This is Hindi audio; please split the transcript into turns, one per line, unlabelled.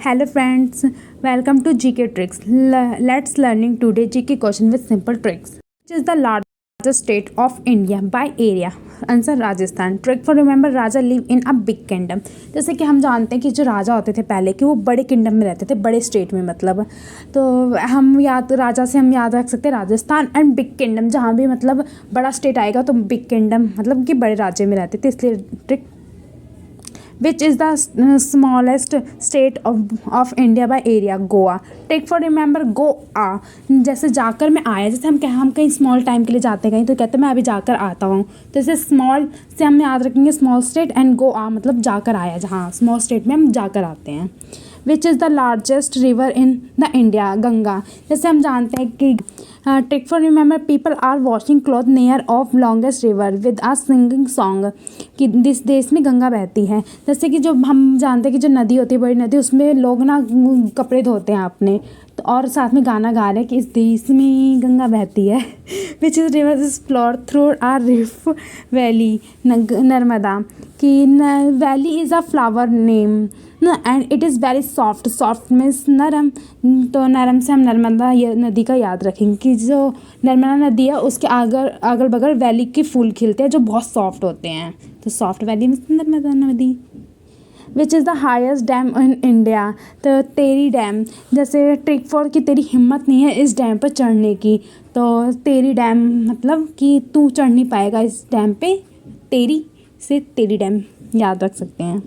Hello friends, welcome to GK Tricks. Let's learning today GK question with simple tricks. Which is the largest state of India by area? Answer Rajasthan. Trick for remember, Raja live in a big kingdom. जैसे कि हम जानते हैं कि जो राजा होते थे पहले कि वो बड़े किंगडम में रहते थे, बड़े स्टेट में मतलब. तो हम राजा से हम याद रख सकते हैं राजस्थान. एंड बिग किंगडम, जहाँ भी मतलब बड़ा स्टेट आएगा तो बिग किंगडम मतलब कि बड़े राज्य में रहते थे, इसलिए trick. Which is the smallest state of India by area? Goa. Take for remember, Goa. जैसे जाकर मैं आया, जैसे हम कहीं स्मॉल टाइम के लिए जाते हैं कहीं तो कहते हैं मैं अभी जाकर आता हूँ, तो जैसे स्मॉल से हम याद रखेंगे स्मॉल स्टेट. एंड गोआ मतलब जाकर आया, जहाँ स्मॉल स्टेट में हम जाकर आते हैं. Which is the largest river in the India? Ganga. जैसे हम जानते हैं कि trick for remember, people are washing cloth near of longest river with a singing song. कि जिस देश में गंगा बहती है, जैसे कि जो हम जानते हैं कि जो नदी होती है, बड़ी नदी, उसमें लोग ना कपड़े धोते हैं अपने, तो और साथ में गाना गा रहे हैं कि इस देश में गंगा बहती है. Which is river is flow through a rift valley? Narmada. कि valley is a flower name and it is very soft. Soft means नरम, तो नरम से हम नर्मदा नदी का याद रखेंगे कि जो नर्मदा नदी है उसके अगल बगल वैली के फूल खिलते हैं जो बहुत सॉफ्ट होते हैं, तो सॉफ्ट वैली मीन्स नर्मदा नदी. विच is the highest dam in India? तो टेरी डैम. जैसे ट्रिक फॉर कि तेरी हिम्मत नहीं है इस डैम पर चढ़ने की, तो टेरी डैम मतलब कि तू चढ़ नहीं पाएगा इस डैम पे, टेरी से टेरी डैम याद रख सकते हैं.